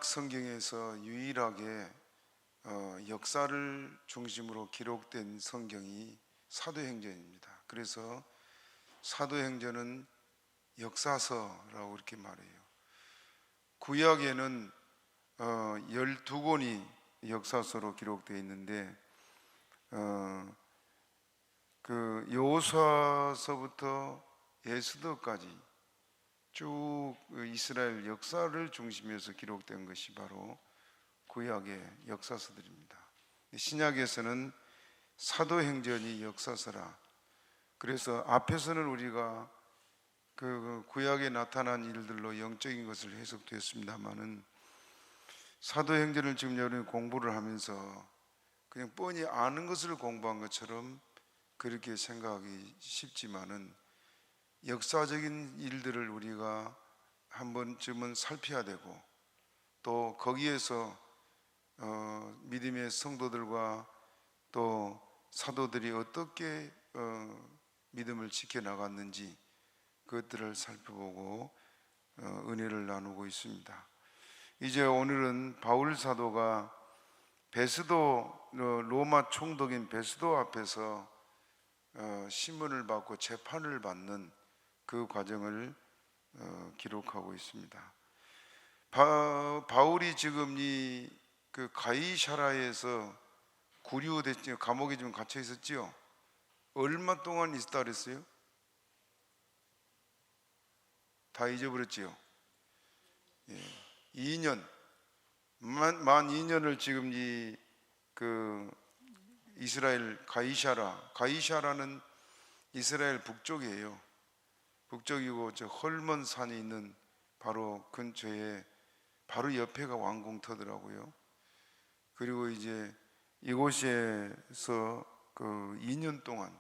성경에서 유일하게 역사를 중심으로 기록된 성경이 사도행전입니다. 그래서 사도행전은 역사서라고 이렇게 말해요. 구약에는 12권이 역사서로 기록되어 있는데 그 여호수아서부터 에스더까지 쭉 이스라엘 역사를 중심에서 기록된 것이 바로 구약의 역사서들입니다. 신약에서는 사도행전이 역사서라. 그래서 앞에서는 우리가 그 구약에 나타난 일들로 영적인 것을 해석되었습니다만은 사도행전을 지금 여러분이 공부를 하면서 그냥 뻔히 아는 것을 공부한 것처럼 그렇게 생각하기 쉽지만은 역사적인 일들을 우리가 한 번쯤은 살펴야 되고 또 거기에서 믿음의 성도들과 또 사도들이 어떻게 믿음을 지켜나갔는지 그것들을 살펴보고 은혜를 나누고 있습니다. 이제 오늘은 바울 사도가 베스도 로마 총독인 베스도 앞에서 신문을 받고 재판을 받는 그 과정을 기록하고 있습니다. 바울이 지금 그 가이사라에서 구류됐죠. 감옥에 좀 갇혀 있었지요. 얼마 동안 있었다 그랬어요? 다 잊어버렸지요. 2년 만 2년을 지금 그 이스라엘 가이사라는 이스라엘 북쪽이에요. 북쪽이고 저 헐몬 산이 있는 바로 근처에 바로 옆에가 왕궁터더라고요. 그리고 이제 이곳에서 그 2년 동안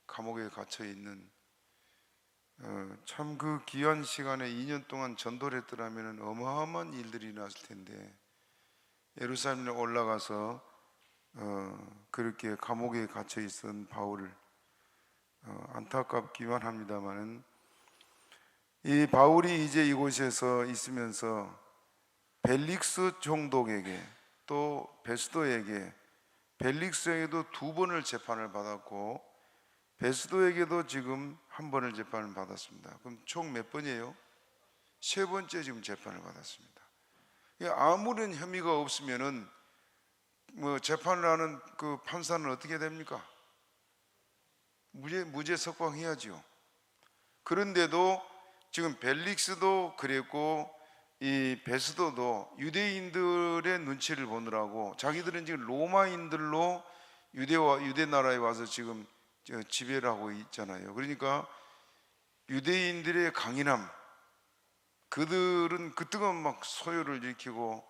감옥에 갇혀 있는 참 그 귀한 시간에 2년 동안 전도를 했더라면 어마어마한 일들이 났을 텐데 예루살렘에 올라가서 그렇게 감옥에 갇혀 있던 바울을 안타깝기만 합니다만은 이 바울이 이제 이곳에서 있으면서 벨릭스 총독에게 또 베스도에게 벨릭스에게도 2번을 재판을 받았고 베스도에게도 지금 1번을 재판을 받았습니다. 그럼 총 몇 번이에요? 3번째 지금 재판을 받았습니다. 아무런 혐의가 없으면은 재판을 하는 그 판사는 어떻게 됩니까? 무죄 석방해야지요. 그런데도 지금 벨릭스도 그랬고 이 베스도도 유대인들의 눈치를 보느라고 자기들은 지금 로마인들로 유대 나라에 와서 지금 지배를 하고 있잖아요. 그러니까 유대인들의 강인함, 그들은 그때는 막 소요를 일으키고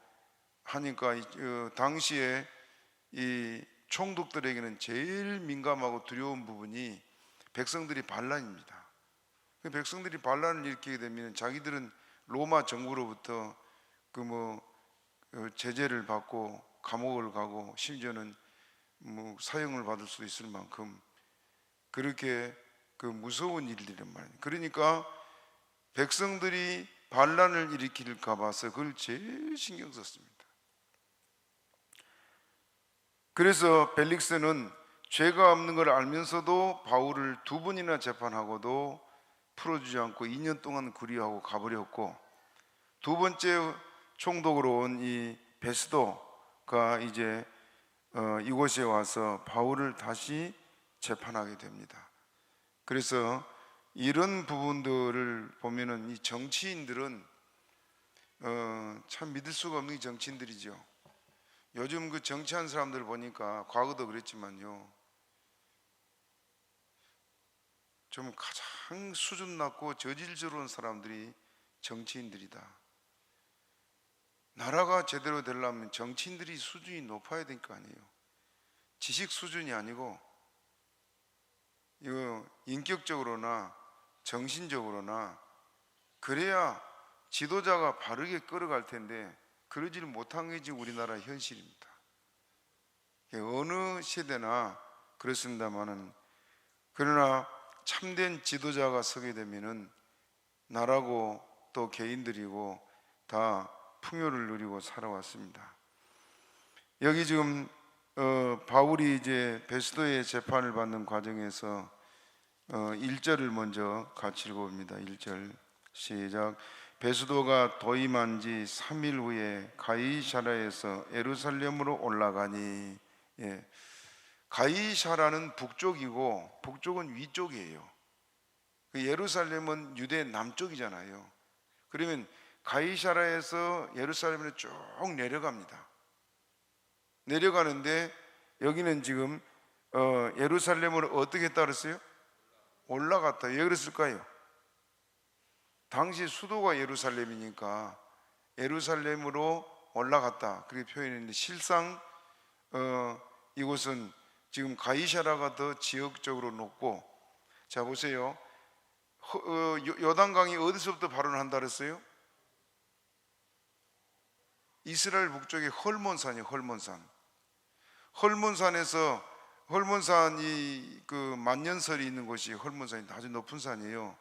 하니까 당시에 이 총독들에게는 제일 민감하고 두려운 부분이 백성들이 반란입니다. 백성들이 반란을 일으키게 되면 자기들은 로마 정부로부터 제재를 받고 감옥을 가고 심지어는 사형을 받을 수 있을 만큼 그렇게 그 무서운 일들이란 말이에요. 그러니까 백성들이 반란을 일으킬까 봐서 그걸 제일 신경 썼습니다. 그래서 벨릭스는 죄가 없는 걸 알면서도 바울을 2번이나 재판하고도 풀어주지 않고 2년 동안 구류하고 가버렸고 2번째 총독으로 온 이 베스도가 이제 이곳에 와서 바울을 다시 재판하게 됩니다. 그래서 이런 부분들을 보면은 이 정치인들은 참 믿을 수가 없는 정치인들이죠. 요즘 그 정치한 사람들 보니까 과거도 그랬지만요, 좀 가장 수준 낮고 저질스러운 사람들이 정치인들이다. 나라가 제대로 되려면 정치인들이 수준이 높아야 될 거 아니에요. 지식 수준이 아니고 이거 인격적으로나 정신적으로나 그래야 지도자가 바르게 끌어갈 텐데 그러지를 못한 게 지금 우리나라 현실입니다. 어느 세대나 그렇습니다만은 그러나 참된 지도자가 서게 되면은 나라고 또 개인들이고 다 풍요를 누리고 살아왔습니다. 여기 지금 바울이 이제 베스도의 재판을 받는 과정에서 1절을 먼저 같이 읽어봅니다. 1절 시작. 베스도가 도임한 지 3일 후에 가이사랴에서 예루살렘으로 올라가니. 예. 가이사랴는 북쪽이고 북쪽은 위쪽이에요. 예루살렘은 유대 남쪽이잖아요. 그러면 가이사랴에서 예루살렘으로 쭉 내려갑니다. 내려가는데 여기는 지금 예루살렘으로 어떻게 따랐어요? 올라갔다. 왜 그랬을까요? 당시 수도가 예루살렘이니까 예루살렘으로 올라갔다 그렇게 표현했는데, 실상 이곳은 지금 가이사랴가 더 지역적으로 높고, 자 보세요. 요단강이 어디서부터 발원한다 그랬어요? 이스라엘 북쪽의 헐몬산이에요. 헐몬산에서, 헐몬산이 그 만년설이 있는 곳이 헐몬산이 아주 높은 산이에요.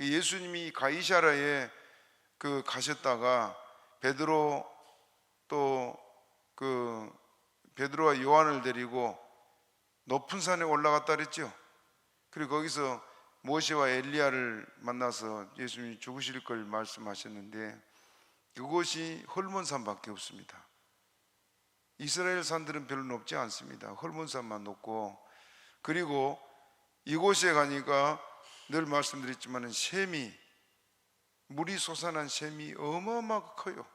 예수님이 가이사랴에 가셨다가 베드로 또 베드로와 요한을 데리고 높은 산에 올라갔다 그랬죠. 그리고 거기서 모세와 엘리야를 만나서 예수님이 죽으실 걸 말씀하셨는데, 그곳이 헐몬산밖에 없습니다. 이스라엘 산들은 별로 높지 않습니다. 헐몬산만 높고, 그리고 이곳에 가니까 늘 말씀드렸지만 샘이, 물이 솟아난 샘이 어마어마하게 커요.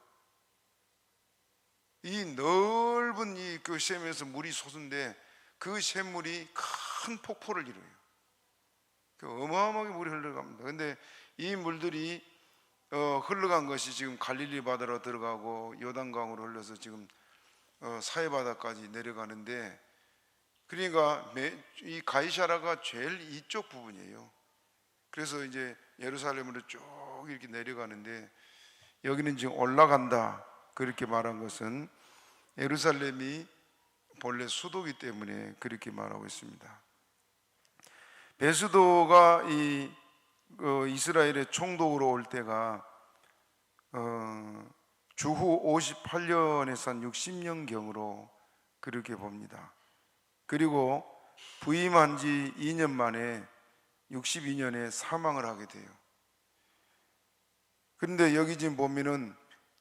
이 넓은 그 샘에서 물이 솟는데 그 샘물이 큰 폭포를 이루어요. 어마어마하게 물이 흘러갑니다. 그런데 이 물들이 흘러간 것이 지금 갈릴리 바다로 들어가고 요단강으로 흘러서 지금 사해 바다까지 내려가는데, 그러니까 이 가이사랴가 제일 이쪽 부분이에요. 그래서 이제 예루살렘으로 쭉 이렇게 내려가는데, 여기는 지금 올라간다 그렇게 말한 것은 예루살렘이 본래 수도이기 때문에 그렇게 말하고 있습니다. 베스도가 이스라엘의 총독으로 올 때가 주후 58년에서 한 60년경으로 그렇게 봅니다. 그리고 부임한 지 2년 만에 62년에 사망을 하게 돼요. 그런데 여기 지금 보면은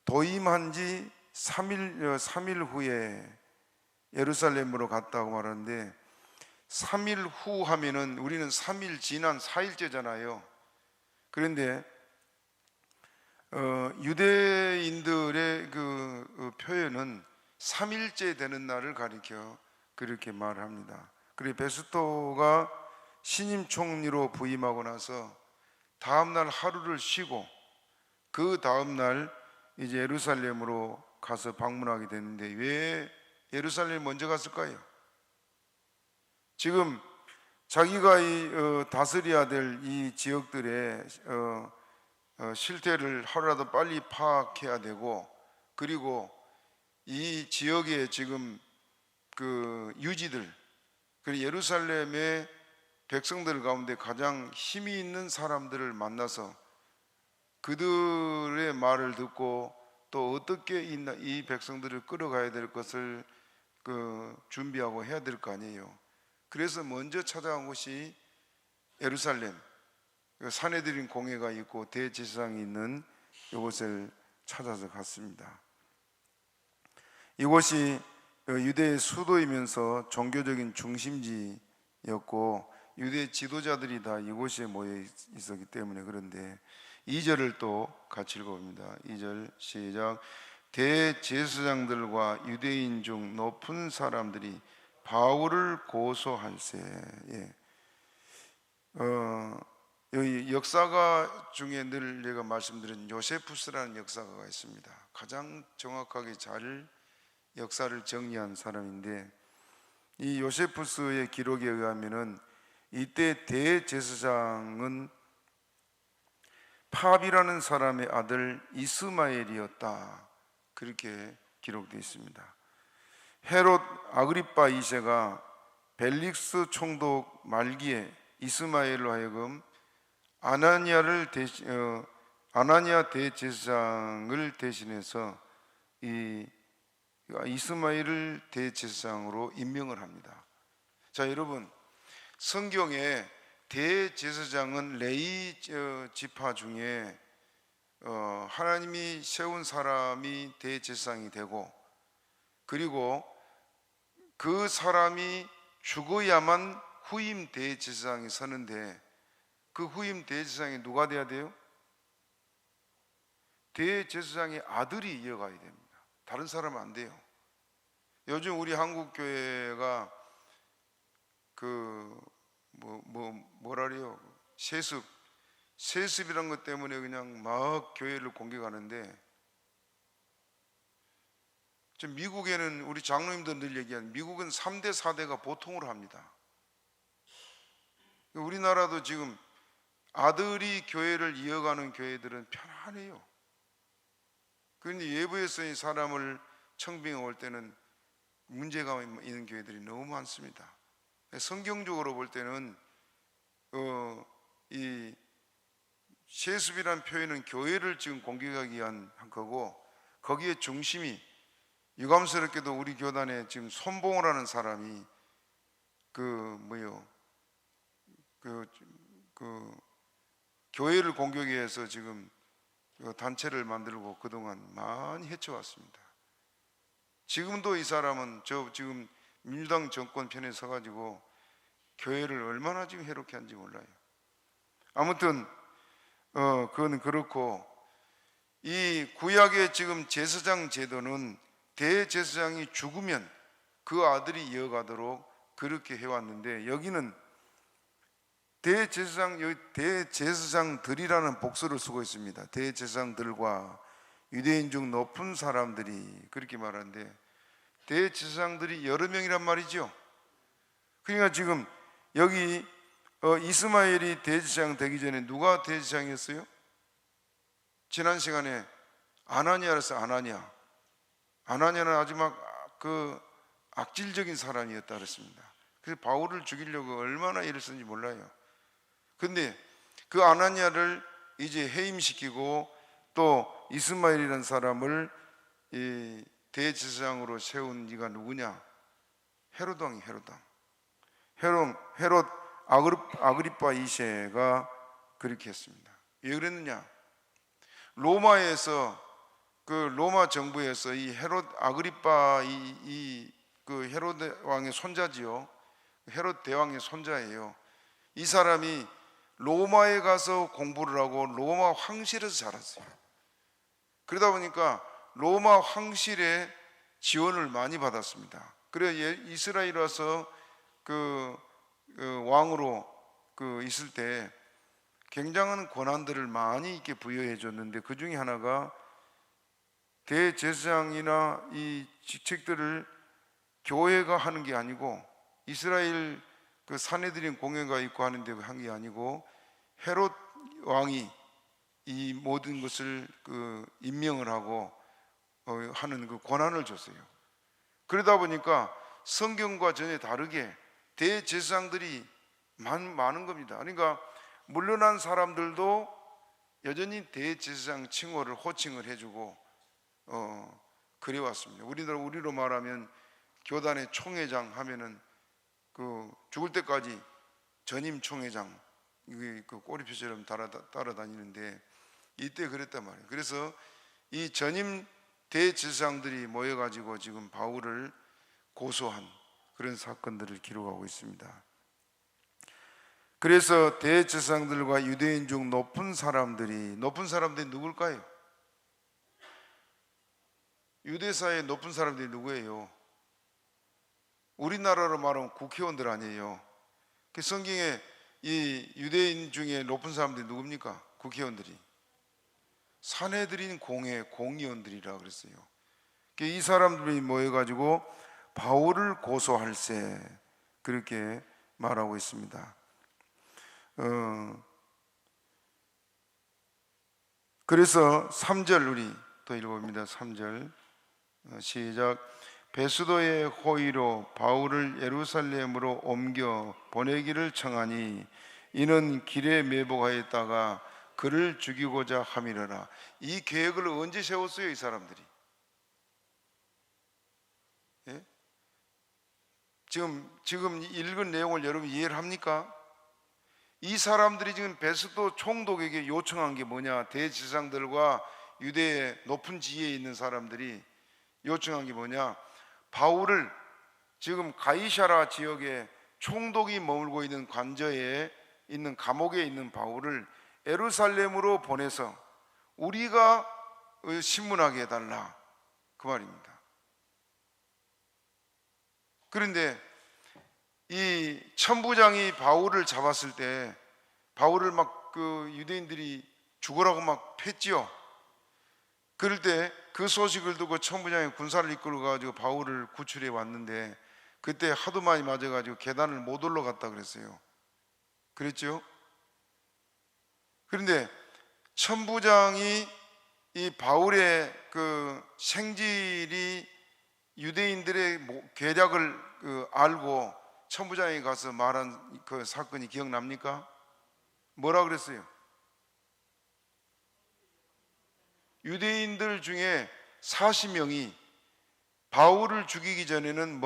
도임한 지 3일 후에 예루살렘으로 갔다고 말하는데, 3일 후 하면은 우리는 3일 지난 4일째잖아요. 그런데 유대인들의 그 표현은 3일째 되는 날을 가리켜 그렇게 말합니다. 그리고 베스토가 신임 총리로 부임하고 나서 다음 날 하루를 쉬고 그 다음 날 이제 예루살렘으로 가서 방문하게 됐는데, 왜 예루살렘 먼저 갔을까요? 지금 자기가 다스려야 될 이 지역들의 실태를 하루라도 빨리 파악해야 되고, 그리고 이 지역의 지금 그 유지들, 그리고 예루살렘의 백성들 가운데 가장 힘이 있는 사람들을 만나서 그들의 말을 듣고 또 어떻게 이 백성들을 끌어가야 될 것을 준비하고 해야 될 거 아니에요. 그래서 먼저 찾아간 곳이 예루살렘, 사내들인 공회가 있고 대제사장이 있는 이곳을 찾아서 갔습니다. 이곳이 유대의 수도이면서 종교적인 중심지였고 유대 지도자들이 다 이곳에 모여 있었기 때문에. 그런데 2절을 또 같이 읽어봅니다. 2절 시작. 대제사장들과 유대인 중 높은 사람들이 바울을 고소할세. 예. 여기 역사가 중에 늘 내가 말씀드린 요세푸스라는 역사가가 있습니다. 가장 정확하게 잘 역사를 정리한 사람인데, 이 요세푸스의 기록에 의하면은 이때 대제사장은 팝이라는 사람의 아들 이스마엘이었다 그렇게 기록되어 있습니다. 헤롯 아그리파 2세가 벨릭스 총독 말기에 이스마엘로 하여금 아나니아 대제사장을 대신해서 이 이스마엘을 대제사장으로 임명을 합니다. 자, 여러분, 성경에 대제사장은 레위 지파 중에 하나님이 세운 사람이 대제사장이 되고, 그리고 그 사람이 죽어야만 후임 대제사장이 서는데, 그 후임 대제사장이 누가 돼야 돼요? 대제사장의 아들이 이어가야 됩니다. 다른 사람은 안 돼요. 요즘 우리 한국 교회가 뭐라 그래요? 세습이란 것 때문에 그냥 막 교회를 공격하는데, 미국에는 우리 장로님들 늘 얘기하는, 미국은 3대 4대가 보통으로 합니다. 우리나라도 지금 아들이 교회를 이어가는 교회들은 편안해요. 그런데 외부에서 사람을 청빙해 올 때는 문제가 있는 교회들이 너무 많습니다. 성경적으로 볼 때는 이 세습이라는 표현은 교회를 지금 공격하기 위한 거고, 거기에 중심이, 유감스럽게도 우리 교단에 지금 손봉을 하는 사람이 교회를 공격해 해서 지금 단체를 만들고 그동안 많이 해쳐왔습니다. 지금도 이 사람은 지금 민주당 정권 편에 서가지고 교회를 얼마나 지금 해롭게 하는지 몰라요. 아무튼 그건 그렇고, 이 구약의 지금 제사장 제도는 대제사장이 죽으면 그 아들이 이어가도록 그렇게 해왔는데, 여기는 대제사장들이라는 복수를 쓰고 있습니다. 대제사장들과 유대인 중 높은 사람들이, 그렇게 말하는데 대제사장들이 여러 명이란 말이죠. 그러니까 지금 여기 이스마엘이 대제사장 되기 전에 누가 대제사장이었어요? 지난 시간에 아나니아라서 아나니아는 아주 막 악질적인 사람이었다 그랬습니다. 그래서 바울을 죽이려고 얼마나 애를 썼는지 몰라요. 근데 그 아나니아를 이제 해임시키고, 또 이스마엘이라는 사람을 이 대제사장으로 세운 이가 누구냐? 헤롯 왕이 헤롯 아그리파 2세가 그렇게 했습니다. 왜 그랬느냐? 로마에서, 로마 정부에서 이 헤롯 아그리파 그 헤롯 왕의 손자지요. 헤롯 대왕의 손자예요. 이 사람이 로마에 가서 공부를 하고 로마 황실에서 자랐어요. 그러다 보니까 로마 황실의 지원을 많이 받았습니다. 그래 이스라엘 와서 왕으로 있을 때 굉장한 권한들을 많이 이렇게 부여해 줬는데, 그 중에 하나가 대제사장이나 이 직책들을 교회가 하는 게 아니고, 이스라엘 사내들인 공회가 있고 하는데 한 게 아니고, 헤롯 왕이 이 모든 것을 임명을 하고 하는 그 권한을 줬어요. 그러다 보니까 성경과 전혀 다르게 대제사장들이 많은 겁니다. 그러니까 물러난 사람들도 여전히 대제사장 칭호를 호칭을 해주고 그래왔습니다. 우리로 말하면 교단의 총회장 하면은 죽을 때까지 전임 총회장, 꼬리표처럼 따라다니는데, 이때 그랬단 말이에요. 그래서 이 전임 대제사장들이 모여가지고 지금 바울을 고소한 그런 사건들을 기록하고 있습니다. 그래서 대제사장들과 유대인 중 높은 사람들이 누굴까요? 유대사의 높은 사람들이 누구예요? 우리나라로 말하면 국회의원들 아니에요. 그 성경에 이 유대인 중에 높은 사람들이 누굽니까? 국회의원들이. 사내들인 공의원들이라 그랬어요. 이 사람들이 모여가지고 바울을 고소할세, 그렇게 말하고 있습니다. 그래서 3절 우리 또 읽어봅니다. 3절 시작. 베수도의 호의로 바울을 예루살렘으로 옮겨 보내기를 청하니 이는 길에 매복하였다가 그를 죽이고자 함이러라. 이 계획을 언제 세웠어요? 이 사람들이 지금 읽은 내용을 여러분 이해를 합니까? 이 사람들이 지금 베스도 총독에게 요청한 게 뭐냐? 대제사장들과 유대의 높은 지위에 있는 사람들이 요청한 게 뭐냐? 바울을 지금 가이사라 지역에 총독이 머물고 있는 관저에 있는 감옥에 있는 바울을 예루살렘으로 보내서 우리가 신문하게 해달라, 그 말입니다. 그런데 이 천부장이 바울을 잡았을 때 바울을 막 그 유대인들이 죽으라고 막 팼지요. 그럴 때 그 소식을 듣고 천부장이 군사를 이끌어 가지고 바울을 구출해 왔는데 그때 하도 많이 맞아 가지고 계단을 못 올라갔다 그랬어요. 그랬죠? 그런데 천부장이 이 바울의 그 생질이 유대인들의 계략을 알고 천부장이 가서 말한 그 사건이 기억납니까? 뭐라 그랬어요? 유대인들 중에 40명이 바울을 죽이기 전에는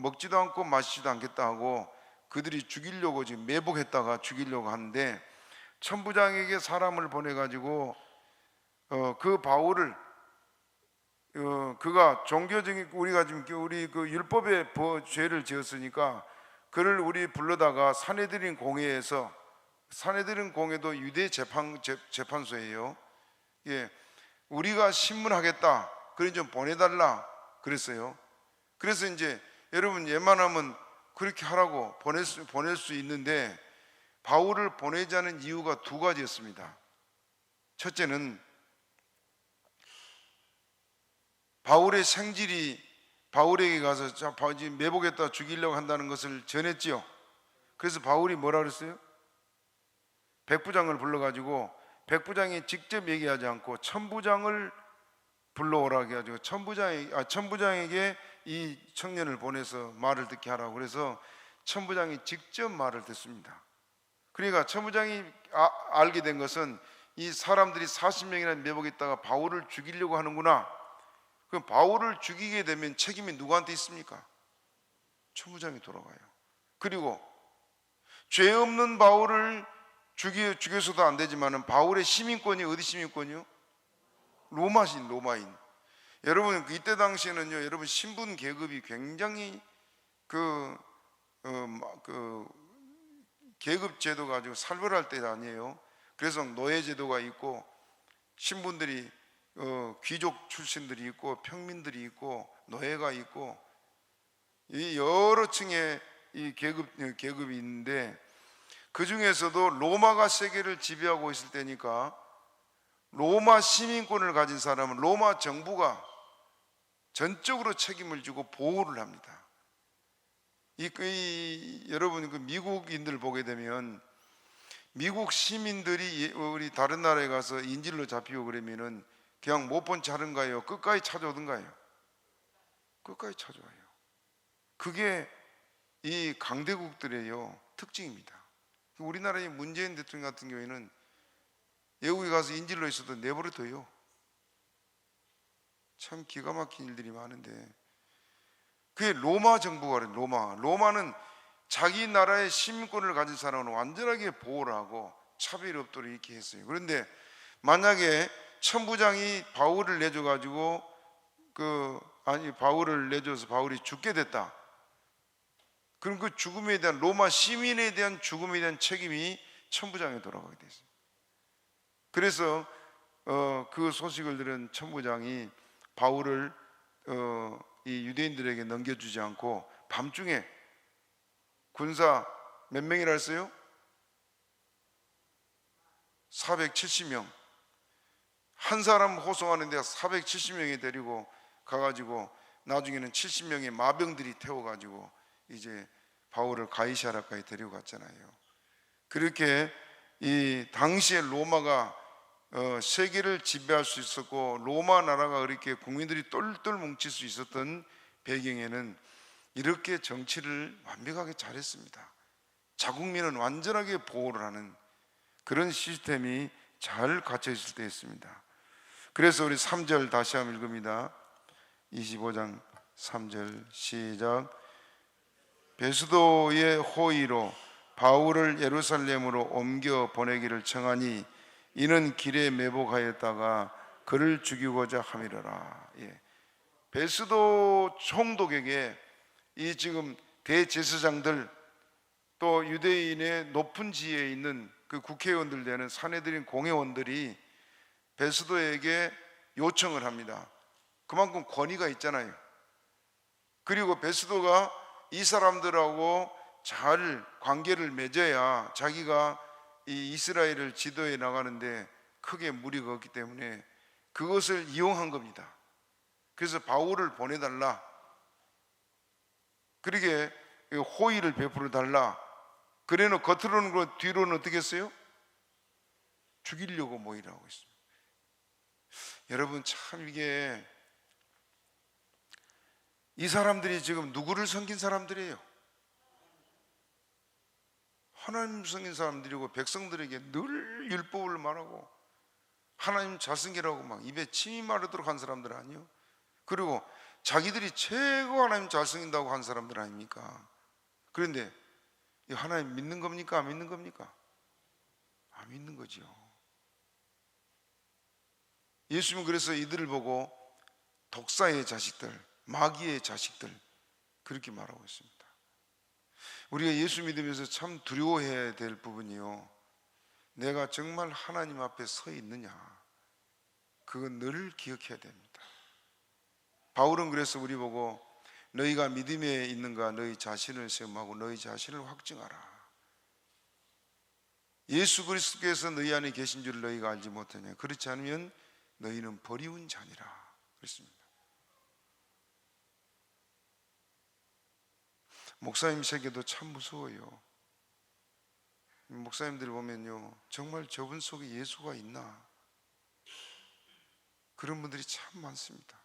먹지도 않고 마시지도 않겠다 하고 그들이 죽이려고 지금 매복했다가 죽이려고 하는데 천부장에게 사람을 보내가지고 그 바울을 그가 종교적인 우리가 지금 우리 그 율법에 죄를 지었으니까 그를 우리 불러다가 산헤드린 공회에서 산헤드린 공회도 유대 재판소예요. 예, 우리가 신문하겠다. 그래 좀 보내달라 그랬어요. 그래서 이제 여러분 웬만하면 그렇게 하라고 보낼 수 있는데 바울을 보내자는 이유가 두 가지였습니다. 첫째는 바울의 생질이 바울에게 가서 매복했다 죽이려고 한다는 것을 전했지요. 그래서 바울이 뭐라 그랬어요? 백부장을 불러가지고 백부장이 직접 얘기하지 않고 천부장을 불러오라고 해가지고 천부장에게 이 청년을 보내서 말을 듣게 하라고 그래서 천부장이 직접 말을 듣습니다. 그러니까 천부장이 알게 된 것은 이 사람들이 40명이나 매복했다가 바울을 죽이려고 하는구나. 그럼 바울을 죽이게 되면 책임이 누구한테 있습니까? 천부장이 돌아가요. 그리고 죄 없는 바울을 죽여서도 안 되지만은 바울의 시민권이 어디 시민권이요? 로마인. 여러분 이때 당시에는요, 여러분 신분 계급이 굉장히 그 계급 제도 가지고 살벌할 때 아니에요. 그래서 노예 제도가 있고 신분들이 귀족 출신들이 있고 평민들이 있고 노예가 있고 이 여러 층의 이 계급이 있는데 그 중에서도 로마가 세계를 지배하고 있을 때니까 로마 시민권을 가진 사람은 로마 정부가 전적으로 책임을 지고 보호를 합니다. 여러분 그 미국인들 보게 되면 미국 시민들이 우리 다른 나라에 가서 인질로 잡히고 그러면은 그냥 못 본 채 하는가요? 끝까지 찾아오던가요? 끝까지 찾아와요. 그게 이 강대국들의 특징입니다. 우리나라의 문재인 대통령 같은 경우에는 외국에 가서 인질로 있어도 내버려둬요. 참 기가 막힌 일들이 많은데 그게 로마 정부가 그래요. 로마는 자기 나라의 시민권을 가진 사람은 완전하게 보호를 하고 차별이 없도록 이렇게 했어요. 그런데 만약에 천부장이 바울을 내줘가지고 바울을 내줘서 바울이 죽게 됐다. 그럼 그 죽음에 대한 로마 시민에 대한 죽음에 대한 책임이 천부장에 돌아가게 됐어요. 그래서 그 소식을 들은 천부장이 바울을 이 유대인들에게 넘겨주지 않고 밤중에 군사 몇 명이라 했어요? 470명. 한 사람 호송하는데 470명이 데리고 가가지고 나중에는 70명의 마병들이 태워가지고 이제 바울을 가이사라까지 데리고 갔잖아요. 그렇게 이 당시에 로마가 세계를 지배할 수 있었고 로마 나라가 그렇게 국민들이 똘똘 뭉칠 수 있었던 배경에는 이렇게 정치를 완벽하게 잘했습니다. 자국민은 완전하게 보호를 하는 그런 시스템이 잘 갖춰 있을 때였습니다. 그래서 우리 3절 다시 한번 읽습니다. 25장 3절 시작. 베스도의 호의로 바울을 예루살렘으로 옮겨 보내기를 청하니 이는 길에 매복하였다가 그를 죽이고자 함이러라. 예. 베스도 총독에게 이 지금 대제사장들 또 유대인의 높은 지위에 있는 그 국회의원들 되는 산헤드린 공회원들이 베스도에게 요청을 합니다. 그만큼 권위가 있잖아요. 그리고 베스도가 이 사람들하고 잘 관계를 맺어야 자기가 이 이스라엘을 지도해 나가는데 크게 무리가 없기 때문에 그것을 이용한 겁니다. 그래서 바울을 보내달라, 그러게 호의를 베풀어 달라. 그래는 겉으로는 그렇고 뒤로는 어떻게 했어요? 죽이려고 모이라고 했습니다. 여러분, 참 이게 이 사람들이 지금 누구를 섬긴 사람들이에요? 하나님 섬긴 사람들이고 백성들에게 늘 율법을 말하고 하나님 잘생기라고 막 입에 침이 마르도록 한 사람들 아니에요? 그리고 자기들이 최고 하나님 잘생긴다고 한 사람들 아닙니까? 그런데 이 하나님 믿는 겁니까? 안 믿는 겁니까? 안 믿는 거죠. 예수님은 그래서 이들을 보고 독사의 자식들, 마귀의 자식들 그렇게 말하고 있습니다. 우리가 예수 믿으면서 참 두려워해야 될 부분이요, 내가 정말 하나님 앞에 서 있느냐, 그건 늘 기억해야 됩니다. 바울은 그래서 우리 보고 너희가 믿음에 있는가 너희 자신을 시험하고 너희 자신을 확증하라. 예수 그리스도께서 너희 안에 계신 줄 너희가 알지 못하냐? 그렇지 않으면 너희는 버리운 자니라 그랬습니다. 목사님 세계도 참 무서워요. 목사님들 보면요, 정말 저분 속에 예수가 있나, 그런 분들이 참 많습니다.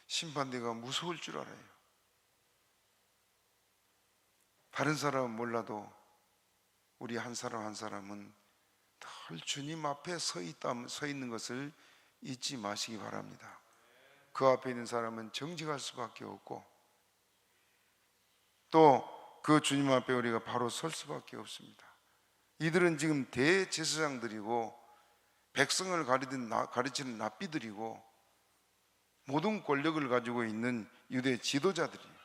심판대가 무서울 줄 알아요. 다른 사람은 몰라도 우리 한 사람 한 사람은 늘 주님 앞에 서 있는 것을 잊지 마시기 바랍니다. 그 앞에 있는 사람은 정직할 수밖에 없고 또 그 주님 앞에 우리가 바로 설 수밖에 없습니다. 이들은 지금 대제사장들이고 백성을 가르치는 랍비들이고 모든 권력을 가지고 있는 유대 지도자들이에요.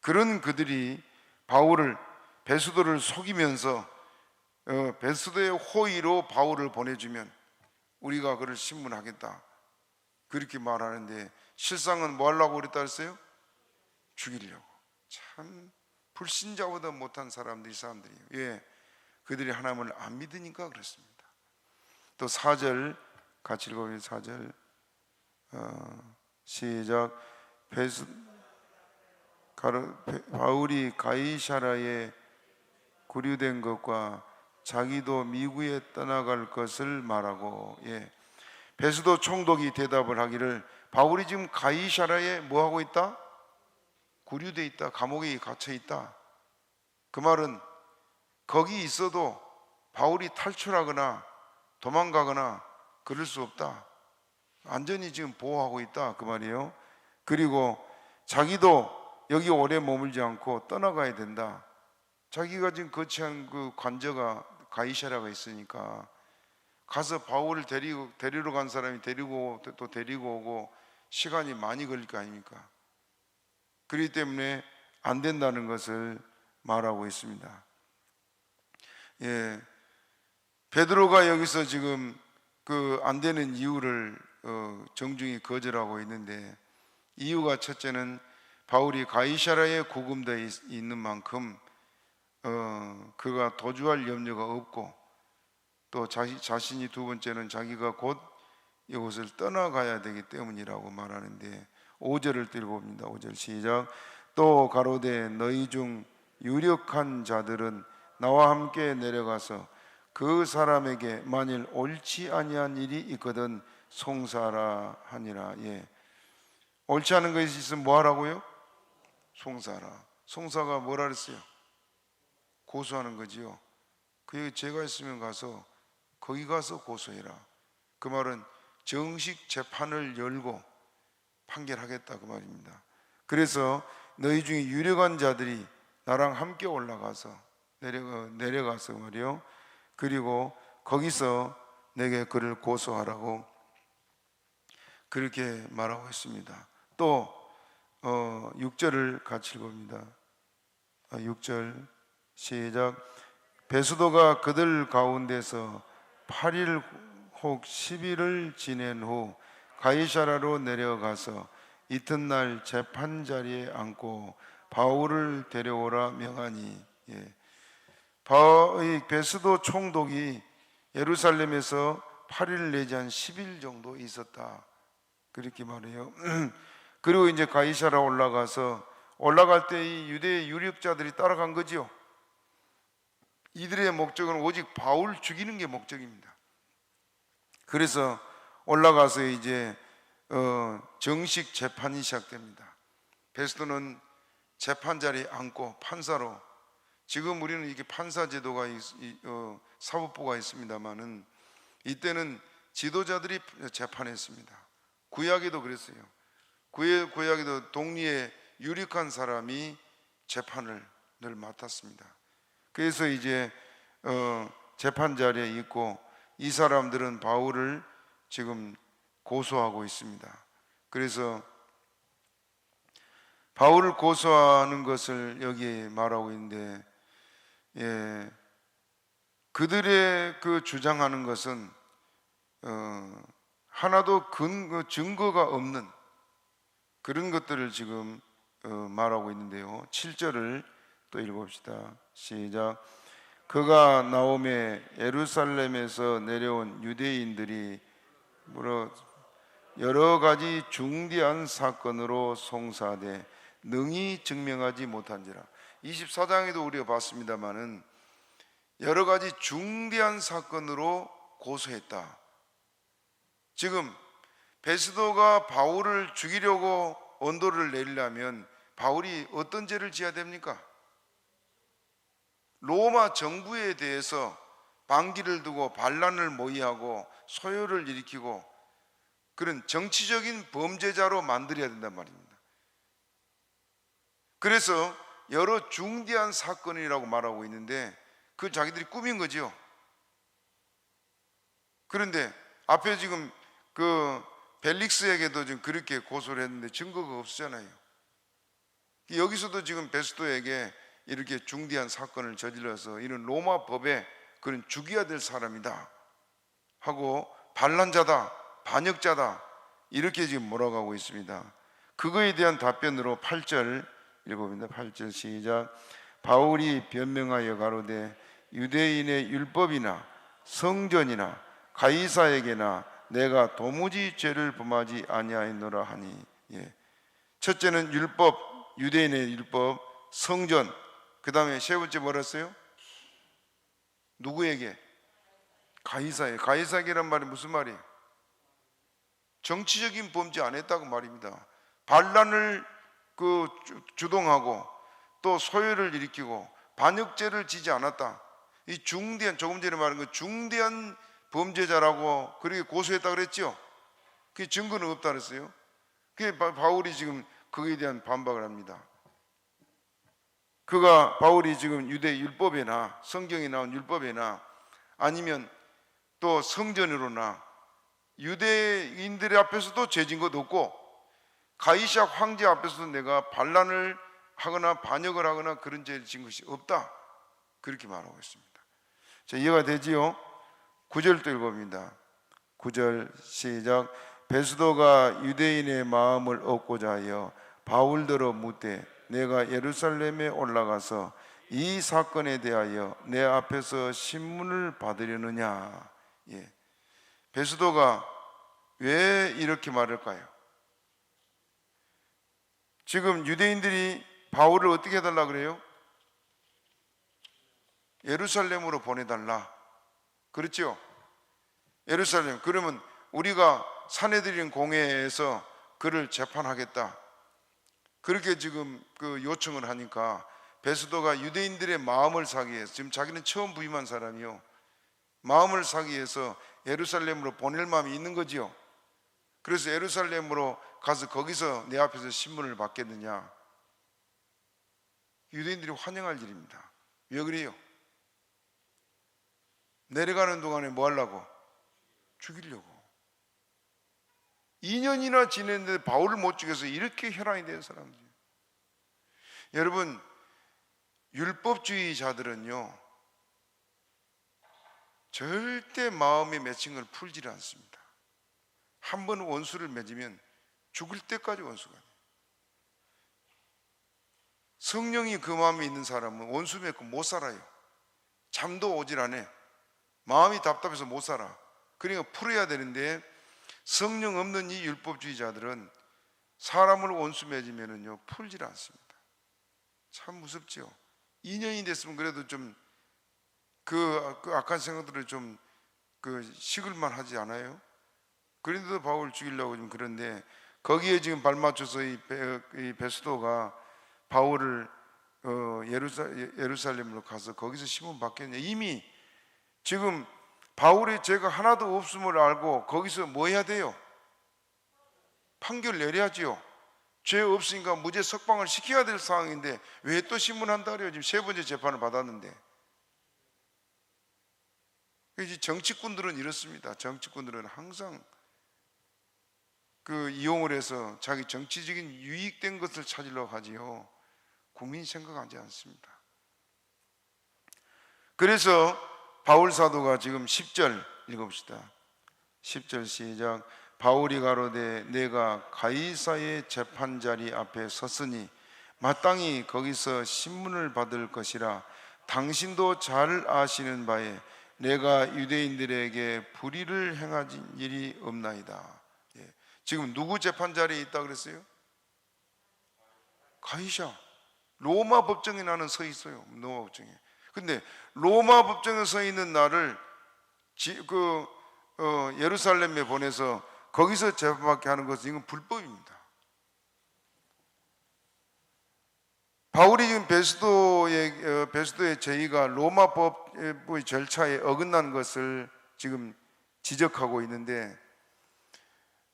그런 그들이 바울을, 베스도를 속이면서 베스도의 호의로 바울을 보내주면 우리가 그를 신문하겠다 그렇게 말하는데, 실상은 뭐 하려고 그랬다 했어요? 죽이려고. 참 불신자보다 못한 사람들이 사람들이에요. 예, 그들이 하나님을 안 믿으니까 그렇습니다. 또 4절 같이 읽어보면 4절 시작. 바울이 가이사라에 구류된 것과 자기도 미국에 떠나갈 것을 말하고, 예, 베스도 총독이 대답을 하기를, 바울이 지금 가이사라에 뭐 하고 있다? 구류돼 있다, 감옥에 갇혀 있다. 그 말은 거기 있어도 바울이 탈출하거나 도망가거나 그럴 수 없다, 안전히 지금 보호하고 있다 그 말이에요. 그리고 자기도 여기 오래 머물지 않고 떠나가야 된다. 자기가 지금 거치한 그 관저가 가이사라가 있으니까 가서 바울을 데리러 간 사람이 데리고 오고 시간이 많이 걸릴 거 아닙니까? 그렇기 때문에 안 된다는 것을 말하고 있습니다. 예, 베드로가 여기서 지금 그 안 되는 이유를 정중히 거절하고 있는데, 이유가 첫째는 바울이 가이사라에 구금되어 있는 만큼 그가 도주할 염려가 없고, 또 자신이 두 번째는 자기가 곧 이곳을 떠나가야 되기 때문이라고 말하는데, 5절을 읽어봅니다. 5절 시작. 또 가로되 너희 중 유력한 자들은 나와 함께 내려가서 그 사람에게 만일 옳지 아니한 일이 있거든 송사하라 하니라. 예, 옳지 않은 것이 있으면 뭐 하라고요? 송사하라. 송사가 뭐라 그랬어요? 고소하는 거지요. 그 죄가 있으면 가서 거기 가서 고소해라. 그 말은 정식 재판을 열고 판결하겠다 그 말입니다. 그래서 너희 중에 유력한 자들이 나랑 함께 올라가서 내려가서 말이요. 그리고 거기서 내게 그를 고소하라고 그렇게 말하고 있습니다. 또 6절을 같이 읽어봅니다. 6절 시작. 베스도가 그들 가운데서 8일 혹 10일을 지낸 후 가이사라로 내려가서 이튿날 재판 자리에 앉고 바울을 데려오라 명하니, 베스도 총독이 예루살렘에서 8일 내지 한 10일 정도 있었다 그렇게 말해요. 그리고 이제 가이사라 올라갈 때 이 유대 유력자들이 따라간 거죠. 이들의 목적은 오직 바울 죽이는 게 목적입니다. 그래서 올라가서 이제 정식 재판이 시작됩니다. 베스도는 재판 자리에 앉고 판사로, 지금 우리는 이게 판사 제도가 사법부가 있습니다만은 이때는 지도자들이 재판했습니다. 구약에도 그랬어요. 구약에도 동리에 유력한 사람이 재판을 늘 맡았습니다. 그래서 이제 재판 자리에 있고 이 사람들은 바울을 지금 고소하고 있습니다. 그래서 바울을 고소하는 것을 여기에 말하고 있는데, 그들의 그 주장하는 것은 하나도 증거가 없는 그런 것들을 지금 말하고 있는데요. 7절을 또 읽어봅시다. 시작. 그가 나오매 예루살렘에서 내려온 유대인들이 여러 가지 중대한 사건으로 송사돼 능히 증명하지 못한지라. 24장에도 우리가 봤습니다마는 여러 가지 중대한 사건으로 고소했다. 지금 베스도가 바울을 죽이려고 언도를 내리려면 바울이 어떤 죄를 지어야 됩니까? 로마 정부에 대해서 반기를 두고 반란을 모의하고 소요를 일으키고 그런 정치적인 범죄자로 만들어야 된단 말입니다. 그래서 여러 중대한 사건이라고 말하고 있는데 그 자기들이 꾸민 거죠. 그런데 앞에 지금 그 벨릭스에게도 지금 그렇게 고소를 했는데 증거가 없었잖아요. 여기서도 지금 베스도에게 이렇게 중대한 사건을 저질러서 이런 로마 법에 그런 죽여야 될 사람이다 하고 반란자다, 반역자다 이렇게 지금 몰아가고 있습니다. 그거에 대한 답변으로 8절 읽어봅니다. 8절 시작. 바울이 변명하여 가로되 유대인의 율법이나 성전이나 가이사에게나 내가 도무지 죄를 범하지 아니하였노라 하니. 첫째는 율법, 유대인의 율법, 성전. 그 다음에 세 번째 뭐라 했어요? 누구에게? 가이사에. 가이사에게란 말이 무슨 말이에요? 정치적인 범죄 안 했다고 말입니다. 반란을 주동하고 또 소요를 일으키고 반역죄를 지지 않았다. 이 중대한, 조금 전에 말한 그 중대한 범죄자라고 그렇게 고소했다 그랬죠. 그 증거는 없다 그랬어요. 그 바울이 지금 거기에 대한 반박을 합니다. 바울이 지금 유대 율법에나 성경에 나온 율법에나 아니면 또 성전으로나 유대인들의 앞에서도 죄진 것 없고 가이사 황제 앞에서도 내가 반란을 하거나 반역을 하거나 그런 죄를 진 것이 없다 그렇게 말하고 있습니다. 자, 이해가 되지요? 9절도 읽어봅니다. 9절 시작. 베스도가 유대인의 마음을 얻고자 하여 바울더러 묻되 내가 예루살렘에 올라가서 이 사건에 대하여 내 앞에서 신문을 받으려느냐. 베스도가 왜 이렇게 말할까요? 지금 유대인들이 바울을 어떻게 해달라 그래요? 예루살렘으로 보내달라. 그렇죠? 예루살렘. 그러면 우리가 사내들인 공회에서 그를 재판하겠다. 그렇게 지금 그 요청을 하니까 베스도가 유대인들의 마음을 사기 위해서, 지금 자기는 처음 부임한 사람이요, 마음을 사기 위해서 예루살렘으로 보낼 마음이 있는 거지요. 그래서 예루살렘으로 가서 거기서 내 앞에서 신문을 받겠느냐? 유대인들이 환영할 일입니다. 왜 그래요? 내려가는 동안에 뭐 하려고? 죽이려고. 2년이나 지냈는데 바울을 못 죽여서 이렇게 혈안이 된 사람들이에요. 여러분, 율법주의자들은요 절대 마음의 맺힌 걸 풀지를 않습니다. 한 번 원수를 맺으면 죽을 때까지 원수가 돼요. 성령이 그 마음에 있는 사람은 원수 맺고 못 살아요. 잠도 오질 않아. 마음이 답답해서 못 살아. 그러니까 풀어야 되는데, 성령 없는 이 율법주의자들은 사람을 원수 맺으면은요 풀질 않습니다. 참 무섭죠. 2년이 됐으면 그래도 좀 그 악한 생각들을 좀 식을만 하지 않아요? 그런데도 바울을 죽이려고 좀 그런데, 거기에 지금 발맞춰서 이 베스도가 바울을 예루살렘으로 가서 거기서 시몬 받겠냐. 이미 지금 바울의 죄가 하나도 없음을 알고 거기서 뭐 해야 돼요? 판결 내려야지요. 죄 없으니까 무죄 석방을 시켜야 될 상황인데 왜 또 신문한다 그래요? 지금 세 번째 재판을 받았는데. 정치꾼들은 이렇습니다. 정치꾼들은 항상 이용을 해서 자기 정치적인 유익된 것을 찾으려고 하지요. 국민 생각하지 않습니다. 그래서 바울 사도가 지금 10절 읽어봅시다. 10절 시작. 바울이 가로되 내가 가이사의 재판자리 앞에 섰으니 마땅히 거기서 신문을 받을 것이라. 당신도 잘 아시는 바에 내가 유대인들에게 불의를 행하진 일이 없나이다. 예. 지금 누구 재판 자리에 있다 그랬어요? 가이사. 로마 법정에 나는 서 있어요. 로마 법정에. 근데 로마 법정에 서 있는 나를 예루살렘에 보내서 거기서 재판받게 하는 것은 이건 불법입니다. 바울이 지금 베스도의 제의가 로마 법의 절차에 어긋난 것을 지금 지적하고 있는데,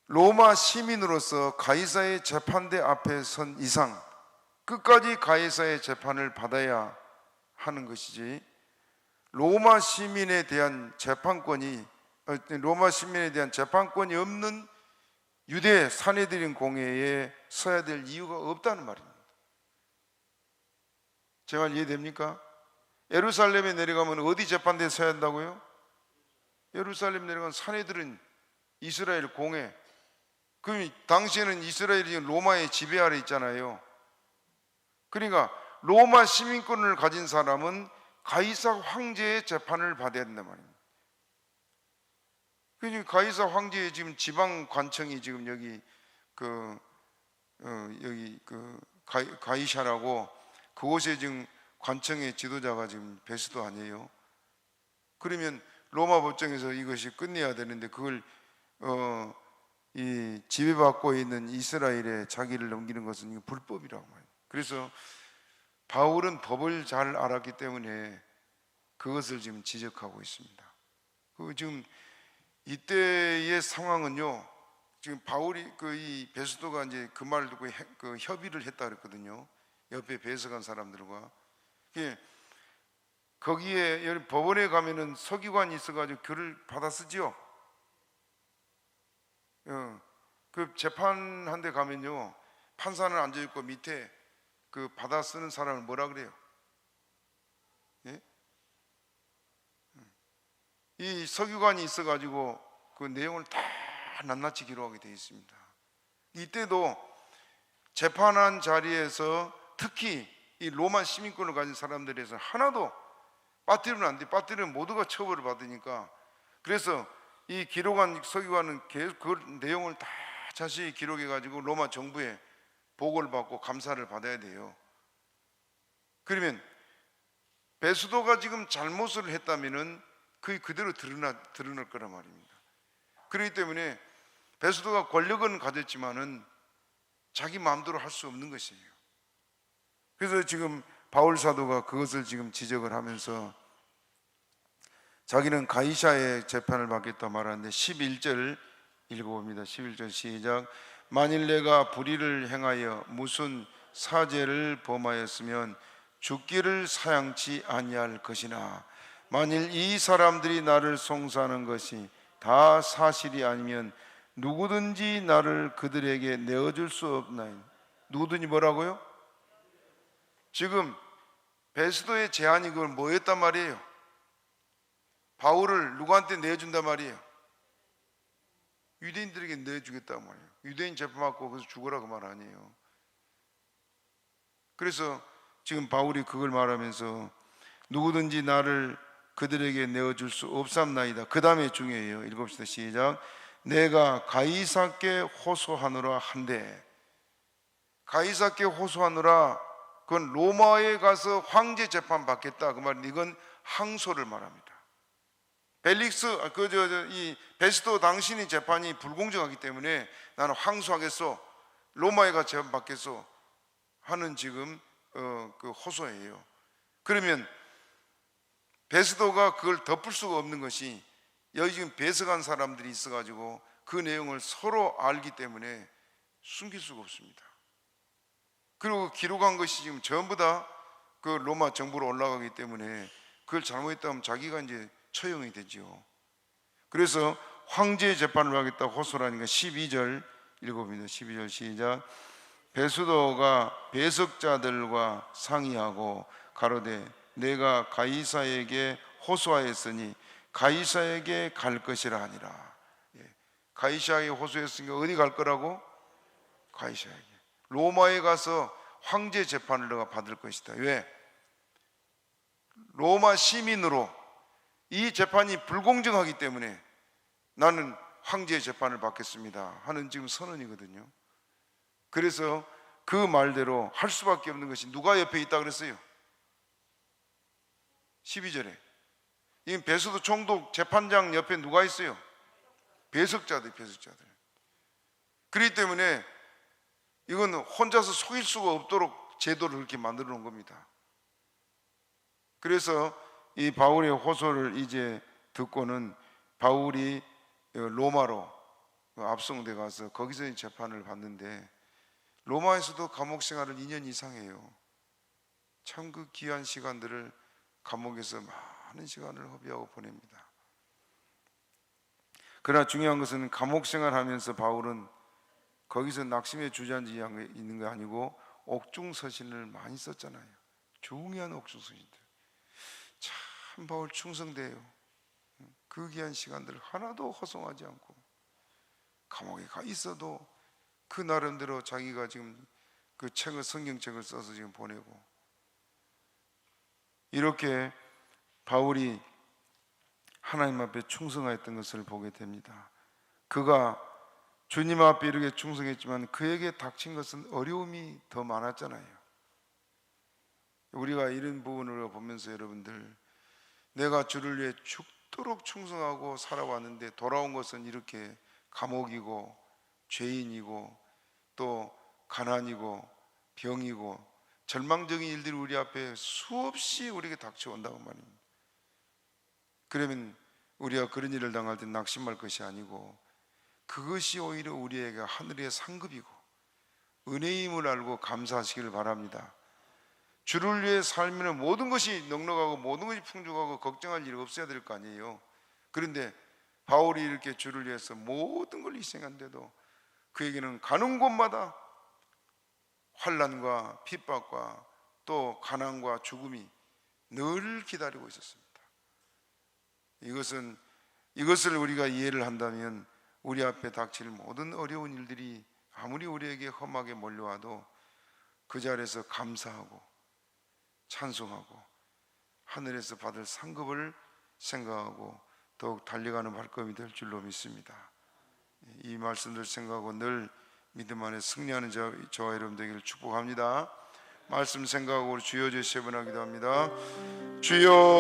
로마 시민으로서 가이사의 재판대 앞에 선 이상 끝까지 가이사의 재판을 받아야 하는 것이지, 로마 시민에 대한 재판권이 없는 유대 산헤드린 공회에 서야 될 이유가 없다는 말입니다. 제 말 이해됩니까? 예루살렘에 내려가면 어디 재판대에 서야 한다고요? 예루살렘 내려가면 산헤드린 이스라엘 공회. 그럼 당시에는 이스라엘이 로마의 지배 아래 있잖아요. 그러니까 로마 시민권을 가진 사람은 가이사 황제의 재판을 받아야 된단 말입니다. 그러니까 가이사 황제의 지금 지방 관청이 지금 여기 가이샤라고, 그곳에 지금 관청의 지도자가 지금 베스도 아니에요. 그러면 로마 법정에서 이것이 끝내야 되는데 그걸 이 지배받고 있는 이스라엘에 자기를 넘기는 것은 불법이라고 말해요. 그래서 바울은 법을 잘 알았기 때문에 그것을 지금 지적하고 있습니다. 지금 이때의 상황은요, 지금 바울이 이 베스도가 이제 그 말을 듣고 협의를 했다 그랬거든요. 옆에 배석한 사람들과. 거기에 법원에 가면은 서기관이 있어가지고 글을 받아 쓰지요. 그 재판한 데 가면요, 판사는 앉아있고 밑에 받아 쓰는 사람을 뭐라 그래요? 예? 이 서기관이 있어가지고 그 내용을 다 낱낱이 기록하게 되어 있습니다. 이때도 재판한 자리에서 특히 이 로마 시민권을 가진 사람들에서 하나도 빠뜨리면 안 돼. 빠뜨리면 모두가 처벌을 받으니까. 그래서 이 기록한 서기관은 계속 그 내용을 다 자세히 기록해 가지고 로마 정부에 보고를 받고 감사를 받아야 돼요. 그러면 베스도가 지금 잘못을 했다면은 그게 그대로 드러날 거란 말입니다. 그렇기 때문에 베스도가 권력은 가졌지만은 자기 마음대로 할 수 없는 것이에요. 그래서 지금 바울 사도가 그것을 지금 지적을 하면서 자기는 가이사의 재판을 받겠다 말하는데 11절 읽어봅니다. 11절 시작. 만일 내가 불의를 행하여 무슨 사죄를 범하였으면 죽기를 사양치 아니할 것이나 만일 이 사람들이 나를 송사하는 것이 다 사실이 아니면 누구든지 나를 그들에게 내어줄 수 없나이다. 누구든지 뭐라고요? 지금 베스도의 제안이 그걸 뭐였단 말이에요? 바울을 누구한테 내준단 말이에요? 유대인들에게 내주겠단 말이에요. 유대인 재판받고 거기서 죽으라 그 말 아니에요. 그래서 지금 바울이 그걸 말하면서 누구든지 나를 그들에게 내어줄 수 없삼나이다. 그 다음에 중요해요. 읽읍시다. 시작. 내가 가이사께 호소하노라 한데, 가이사께 호소하노라, 그건 로마에 가서 황제 재판 받겠다 그 말은, 이건 항소를 말합니다. 벨릭스 이 베스도 당신의 재판이 불공정하기 때문에 나는 항소하겠소, 로마에 가 재판 받겠소 하는 지금 그 호소예요. 그러면 베스도가 그걸 덮을 수가 없는 것이, 여기 지금 배석한 사람들이 있어가지고 그 내용을 서로 알기 때문에 숨길 수가 없습니다. 그리고 기록한 것이 지금 전부 다 그 로마 정부로 올라가기 때문에 그걸 잘못했다면 자기가 이제 처형이 되죠. 그래서 황제의 재판을 하겠다고 호소를 하니까 12절 읽어봅니다. 12절 시작. 베스도가 배석자들과 상의하고 가로되 내가 가이사에게 호소하였으니 가이사에게 갈 것이라 하니라. 가이사에게 호소했으니까 어디 갈 거라고? 가이사에게. 로마에 가서 황제 재판을 내가 받을 것이다. 왜? 로마 시민으로 이 재판이 불공정하기 때문에 나는 황제의 재판을 받겠습니다 하는 지금 선언이거든요. 그래서 그 말대로 할 수밖에 없는 것이, 누가 옆에 있다 그랬어요? 12절에 이 베스도 총독 재판장 옆에 누가 있어요? 배석자들. 그렇기 때문에 이건 혼자서 속일 수가 없도록 제도를 그렇게 만들어 놓은 겁니다. 그래서 이 바울의 호소를 이제 듣고는 바울이 로마로 압송돼 가서 거기서 재판을 받는데, 로마에서도 감옥 생활을 2년 이상 해요. 참 그 귀한 시간들을 감옥에서 많은 시간을 허비하고 보냅니다. 그러나 중요한 것은 감옥 생활하면서 바울은 거기서 낙심에 주저앉아 있는 게 아니고 옥중서신을 많이 썼잖아요. 중요한 옥중서신들. 참 바울 충성돼요. 그 귀한 시간들 하나도 허송하지 않고 감옥에 가 있어도 그 나름대로 자기가 지금 그 책을, 성경책을 써서 지금 보내고, 이렇게 바울이 하나님 앞에 충성하였던 것을 보게 됩니다. 그가 주님 앞에 이렇게 충성했지만 그에게 닥친 것은 어려움이 더 많았잖아요. 우리가 이런 부분을 보면서 여러분들, 내가 주를 위해 죽도록 충성하고 살아왔는데 돌아온 것은 이렇게 감옥이고 죄인이고 또 가난이고 병이고 절망적인 일들이 우리 앞에 수없이 우리에게 닥쳐온다고 말입니다. 그러면 우리가 그런 일을 당할 때 낙심할 것이 아니고, 그것이 오히려 우리에게 하늘의 상급이고 은혜임을 알고 감사하시기를 바랍니다. 주를 위해 살면 모든 것이 넉넉하고 모든 것이 풍족하고 걱정할 일이 없어야 될 거 아니에요. 그런데 바울이 이렇게 주를 위해서 모든 걸 희생한데도 그에게는 가는 곳마다 환난과 핍박과 또 가난과 죽음이 늘 기다리고 있었습니다. 이것을 우리가 이해를 한다면 우리 앞에 닥칠 모든 어려운 일들이 아무리 우리에게 험하게 몰려와도 그 자리에서 감사하고 찬송하고 하늘에서 받을 상급을 생각하고 더욱 달려가는 발걸음이 될 줄로 믿습니다. 이 말씀들 생각하고 늘 믿음 안에 승리하는 저와 여러분 되기를 축복합니다. 말씀 생각하고 주여 주여 세 번 하기도 합니다. 주여.